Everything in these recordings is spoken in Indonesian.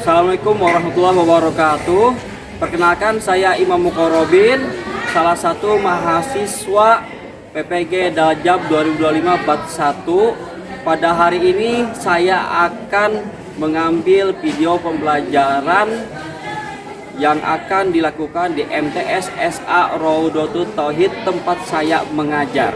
Assalamualaikum warahmatullahi wabarakatuh. Perkenalkan, saya Imam Mukorobin, salah satu mahasiswa PPG Daljab 2025 Bat 1. Pada hari ini saya akan mengambil video pembelajaran yang akan dilakukan di MTS SA Raudatul Tauhid tempat saya mengajar.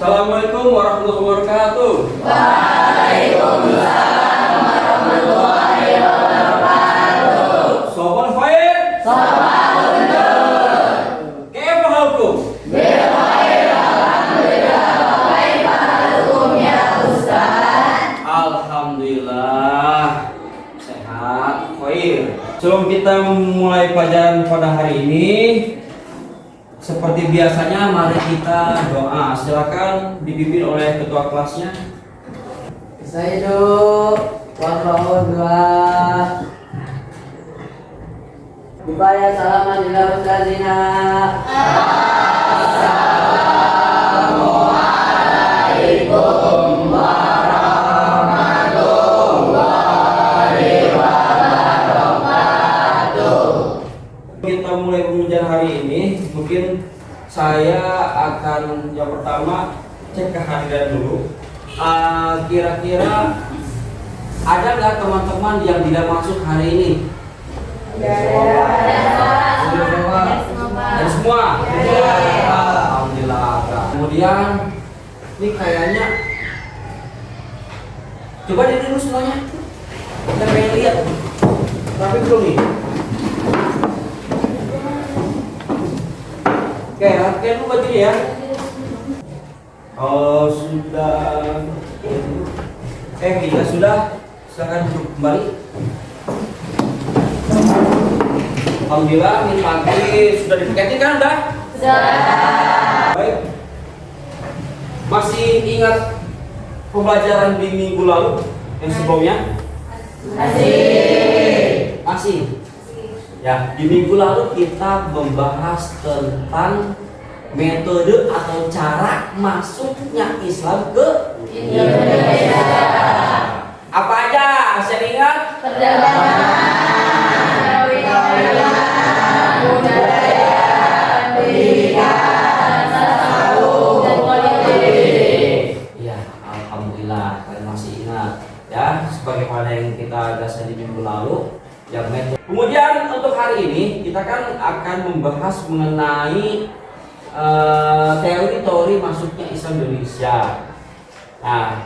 Assalamualaikum warahmatullahi wabarakatuh. Waalaikumsalam warahmatullahi wabarakatuh. Sobat Fair. Sabahun nur. Kaifa halukum? Bikhair alhamdulillah. Kaifa halukum ya Ustaz? Alhamdulillah sehat, Fair. Sebelum kita memulai pelajaran pada hari ini, seperti biasanya mari kita doa. Silakan dipimpin oleh ketua kelasnya. Sayyidu warahmatullahi wabarakatuh. Bupaya salaman ila ustazina. Assalamualaikum warahmatullahi wabarakatuh. Kita mulai pembelajaran hari ini. Mungkin saya akan yang pertama cek kehadiran dulu. Kira-kira ada nggak teman-teman yang tidak masuk hari ini? Ada semua. Alhamdulillah. Kemudian ini kayaknya coba diri dulu semuanya. Kita pengen lihat. Tapi belum nih. Oke, latihan dulu baju ya. Oh sudah. Kita sudah. Silakan duduk kembali. Alhamdulillah, ini pagi sudah dipaketi kan, udah? Sudah. Baik. Masih ingat pembelajaran di minggu lalu yang sebelumnya? Masih. Ya, di minggu lalu kita membahas tentang metode atau cara masuknya Islam ke Indonesia. Apa aja? Masih ingat? Perdagangan, budaya, pendidikan, tasawuf, dan politik. Ya, alhamdulillah kalian masih ingat ya, sebagaimana yang kita bahas di minggu lalu yang metode. Kemudian untuk hari ini kita kan akan membahas mengenai teori-teori masuknya Islam Indonesia. Nah,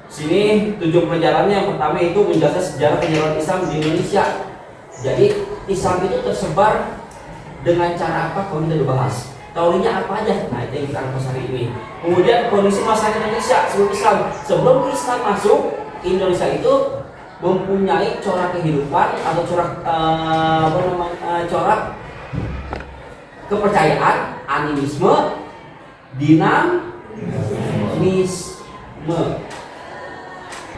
sini tujuan pelajarannya yang pertama itu menjelaskan sejarah penyebaran Islam di Indonesia. Jadi Islam itu tersebar dengan cara apa? Kalau kita bahas teorinya apa aja. Nah, itu yang kita akan bahas hari ini. Kemudian kondisi masyarakat Indonesia sebelum Islam. Sebelum Islam masuk, Indonesia itu mempunyai corak kehidupan atau corak corak kepercayaan, animisme, dinamisme.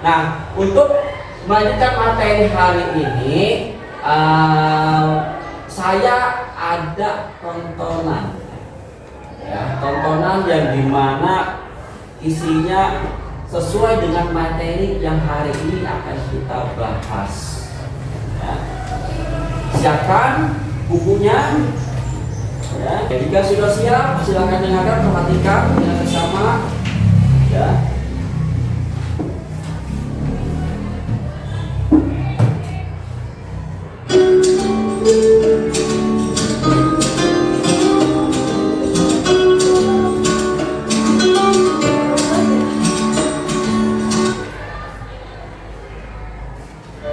Nah, untuk melanjutkan materi hari ini, saya ada tontonan, ya, tontonan yang dimana isinya sesuai dengan materi yang hari ini akan kita bahas. Ya. Siapkan bukunya. Ya. Jika sudah siap, silakan dengarkan, perhatikan dengan bersama. Ya.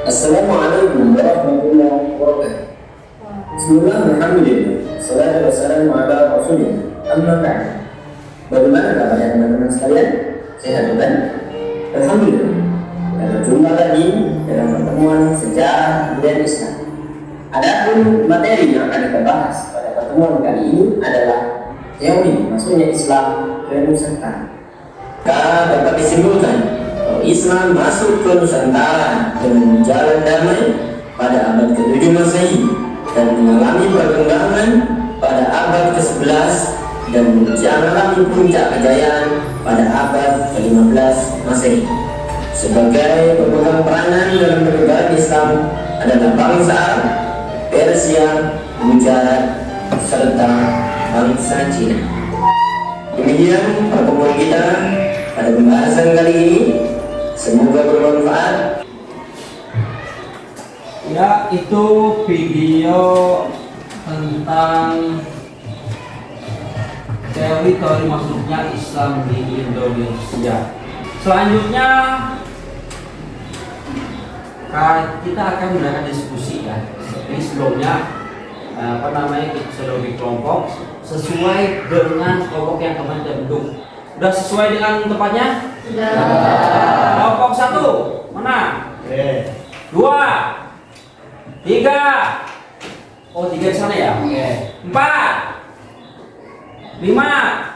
Assalamualaikum warahmatullahi wabarakatuh. Bismillah, alhamdulillah. Salatu wassalamu ala rasulillah. Amma ba'd. Bagaimana kabarnya teman-teman sekalian? Sehat bukan? Alhamdulillah. Kita berjumpa lagi dalam pertemuan sejarah budaya Islam. Adapun materi yang akan kita bahas pada pertemuan kali ini adalah teori masuknya Islam ke Nusantara. Dapat disimpulkan bahwa Islam masuk ke Nusantara dengan jalan damai pada abad ke-7 Masehi dan mengalami perkembangan pada abad ke-11 dan mengalami puncak kejayaan pada abad ke-15 Masehi. Sebagai pemegang peranan dalam penyebaran Islam adalah bangsa Arab, Persia, Gujarat, serta bangsa Cina. Demikian pertemuan kita pada pembahasan kali ini. Semoga bermanfaat. Ya, itu video tentang teori-teori masuknya Islam di Indonesia. Selanjutnya kita akan mengadakan diskusi ya. Ini sebelumnya kita sudah bagi kelompok sesuai dengan kelompok yang kemarin kita bentuk. Sudah sesuai dengan tempatnya? Sudah. Kelompok 1 mana? 2, 3. Oh, 3 di sana ya? Oke. 4, 5.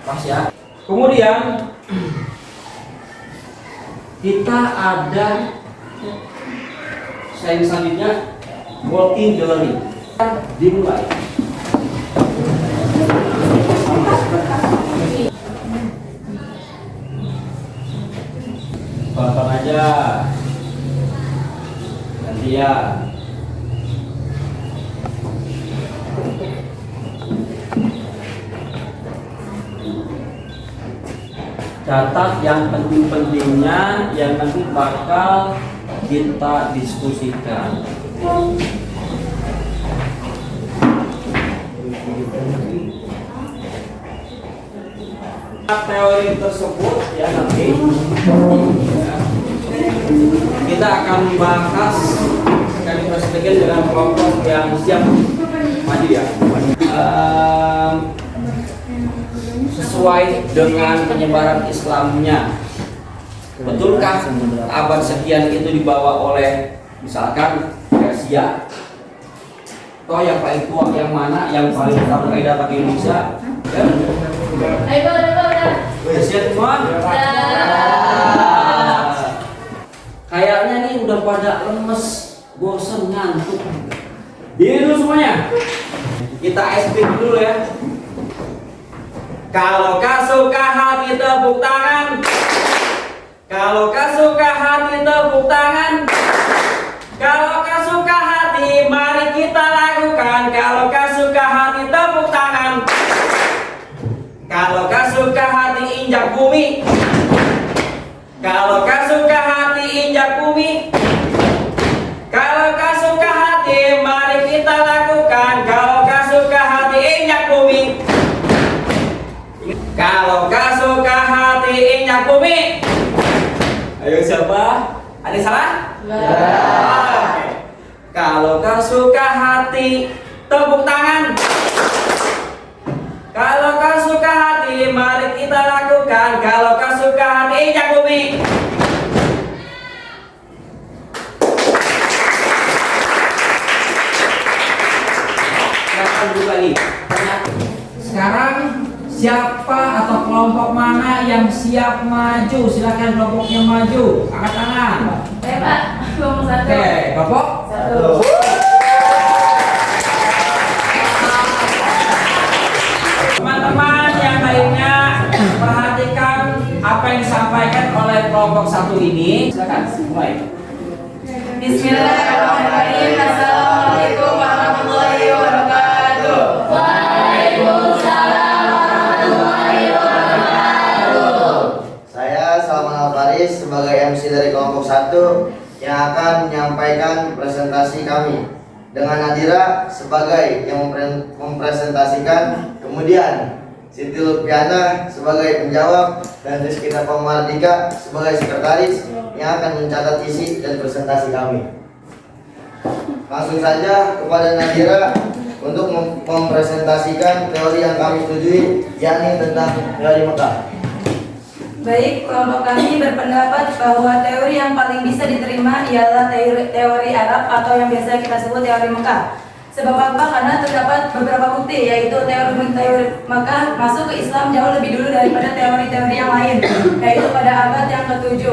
Pas ya. Kemudian kita ada selanjutnya walking gallery. Dimulai. Tonton aja. Gantian. Catat yang penting-pentingnya yang nanti bakal kita diskusikan. Teori tersebut ya nanti kita akan bahas akan dipresentasikan dengan kelompok yang siap maju ya. Sesuai dengan penyebaran Islamnya. Betulkah abad sekian itu dibawa oleh misalkan Persia? Toh yang paling tua yang mana? Yang paling pertama kali datang ke Indonesia? Ya? Udah. Persia semua? Kayaknya nih udah pada lemes, bosan, ngantuk. Diri dulu semuanya. Kita speak dulu ya. Kalau kau suka hati tepuk tangan. Kalau kau suka hati tepuk tangan. Kalau kau suka hati mari kita lakukan. Kalau kau suka hati tepuk tangan. Kalau kau suka hati injak bumi. Kalau kau suka hati injak bumi. Kalau kau suka hati mari kita lakukan. Kalau kau suka hati injak bumi. Kalau kau suka hati injak bumi. Ayo siapa? Ada yang salah? Oke. Kalau kau suka hati tepuk tangan. Kalau kau suka hati mari kita lakukan. Kalau kau suka hati injak bumi. Silakan dulu lagi. Sekarang siapa atau kelompok mana yang siap maju? Silakan kelompoknya maju. Angkat tangan. Pak, kelompok 1. Oke, kelompok 1. Teman-teman yang lainnya perhatikan apa yang disampaikan oleh kelompok 1 ini. Silakan mulai. Bismillahirrahmanirrahim. Assalamualaikum warahmatullahi wabarakatuh. Waalaikumsalam warahmatullahi wabarakatuh. Saya Salman Al-Faris sebagai MC dari kelompok 1 yang akan menyampaikan presentasi kami, dengan Nadira sebagai yang mempresentasikan, kemudian Siti Lutfiana sebagai penjawab, dan Rizkita Pamardika sebagai sekretaris yang akan mencatat isi dan presentasi kami. Langsung saja kepada Nadira untuk mempresentasikan teori yang kami setujui, yakni tentang teori Mekah. Baik, kelompok kami berpendapat bahwa teori yang paling bisa diterima ialah teori Arab atau yang biasa kita sebut teori Mekah. Sebab apa? Karena terdapat beberapa bukti, yaitu teori Mekah masuk ke Islam jauh lebih dulu daripada teori-teori yang lain, yaitu pada abad yang ke-7.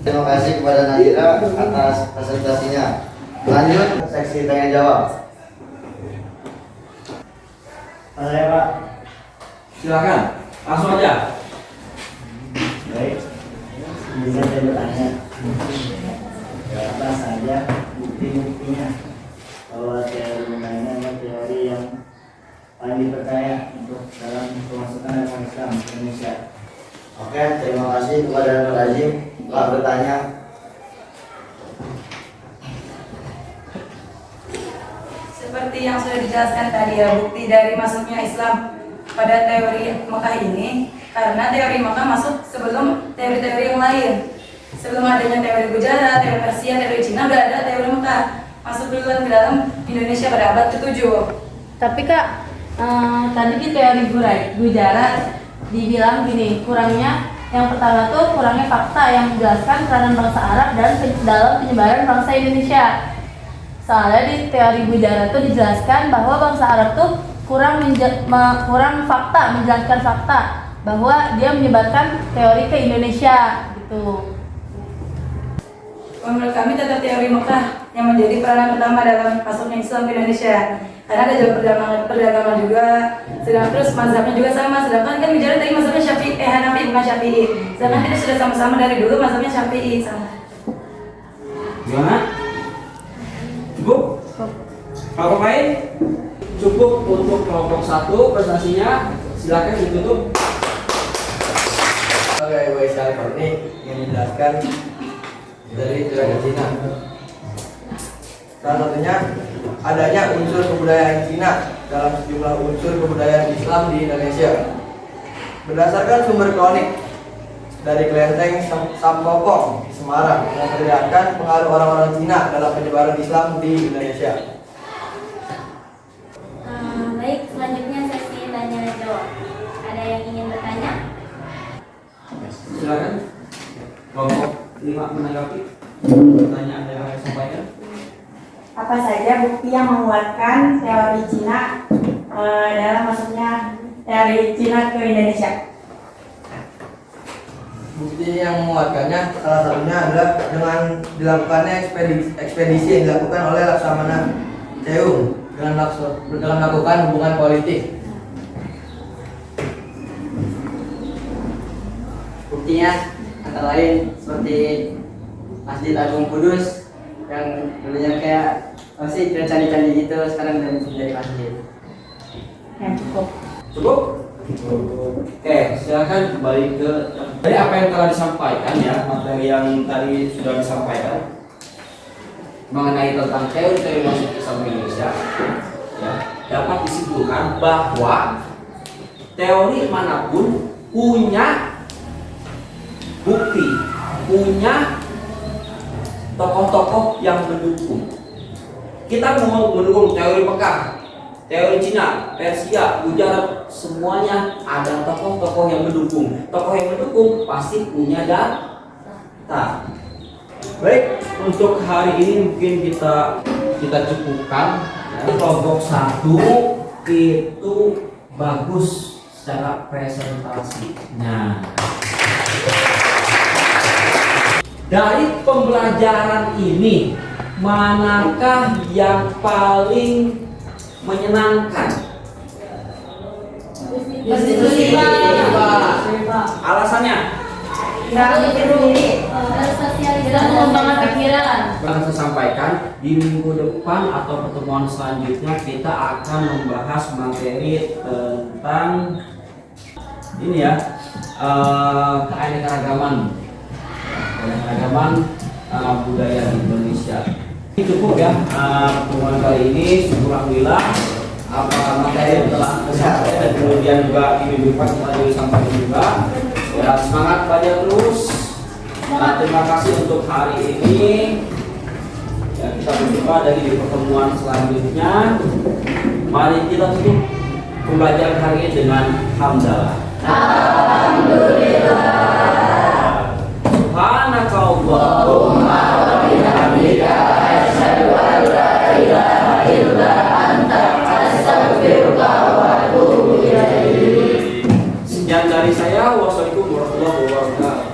Terima kasih kepada Nadira atas presentasinya. Lanjut seksi tanya jawab. Saya Pak. Silakan, langsung aja. Baik. Bisa saya bertanya. Apa saja bukti-buktinya bahwa teori Mekah ini adalah teori yang paling dipercaya untuk dalam pemasukan agama Islam di Indonesia? Oke, terima kasih kepada Nur Azim telah bertanya. Seperti yang sudah dijelaskan tadi ya, bukti dari masuknya Islam pada teori Mekah ini, karena teori Mekah masuk sebelum teori-teori yang lain. Sebelum adanya teori Gujarat, teori Persia, teori Cina, udah ada teori Mekah masuk duluan ke dalam Indonesia pada abad ke-7. Tapi Kak, tadi di teori Gujarat dibilang gini, kurangnya yang pertama tuh kurangnya fakta yang menjelaskan peranan bangsa Arab dan dalam penyebaran bangsa Indonesia. Soalnya di teori Gujarat tuh dijelaskan bahwa bangsa Arab tuh kurang fakta, menjelaskan fakta bahwa dia menyebarkan teori ke Indonesia gitu. Menurut kami tetap teori Mekah yang menjadi peranan utama dalam masuknya Islam ke Indonesia. Karena ada jalur perdagangan juga, sedangkan terus mazhabnya juga sama. Sedangkan kan Gujarat tadi mazhabnya Hanafi bukan Syafi'i. Sedangkan kita sudah sama-sama dari dulu mazhabnya Syafi'i sama. Gimana? Cukup? Kelompok lain? Cukup untuk kelompok 1 prestasinya. Silakan ditutup. Oke, Ibu Isyal ini yang menjelaskan dari teori Cina. Salah satunya adanya unsur kebudayaan Cina dalam sejumlah unsur kebudayaan Islam di Indonesia. Berdasarkan sumber kronik dari kelenteng Sampokong di Semarang memperlihatkan pengaruh orang-orang Cina dalam penyebaran Islam di Indonesia. Baik, selanjutnya sesi tanya jawab. Ada yang ingin bertanya? Silakan. Kelompok 5 menanggapi pertanyaan yang saya sampaikan. Apa saja bukti yang menguatkan teori Cina dalam masuknya teori Cina ke Indonesia? Bukti yang menguatkannya salah satunya adalah dengan dilakukannya ekspedisi yang dilakukan oleh Laksamana Cheung dengan melakukan hubungan politik. Buktinya antara lain seperti Masjid Agung Kudus yang dulunya kayak candi-candi gitu, sekarang udah menjadi masjid. Yang cukup. Cukup? Oke, silakan kembali ke dari apa yang telah disampaikan ya, materi yang tadi sudah disampaikan mengenai tentang teori-teori masuk Islam Indonesia. Ya, dapat disimpulkan bahwa teori manapun punya bukti, punya tokoh-tokoh yang mendukung. Kita mau mendukung teori Mekah, teori Cina, Persia, Gujarat, semuanya ada tokoh-tokoh yang mendukung. Tokoh yang mendukung pasti punya data. Baik, untuk hari ini mungkin kita cukupkan. Kelompok 1 itu bagus secara presentasinya. Dari pembelajaran ini, manakah yang paling menyenangkan? Alasannya? Kita mengembangkan pikiran. Akan saya sampaikan di minggu depan atau pertemuan selanjutnya kita akan membahas materi tentang ini ya, keanekaragaman budaya di Indonesia. Ini cukup ya pertemuan kali ini. Alhamdulillah materi yang telah disampaikan dan kemudian juga di minggu depan kita disampaikan juga. Ya, semangat belajar terus. Terima kasih untuk hari ini. Ya, kita berjumpa dari pertemuan selanjutnya. Mari kita tutup pembelajaran hari ini dengan hamdalah. Alhamdulillah. Subhanakallahumma wa bihamdika asyhadu an la ilaha illa anta astaghfiruka wa atubu ilaik. Sekian dari saya. Wassalamualaikum warahmatullahi wabarakatuh.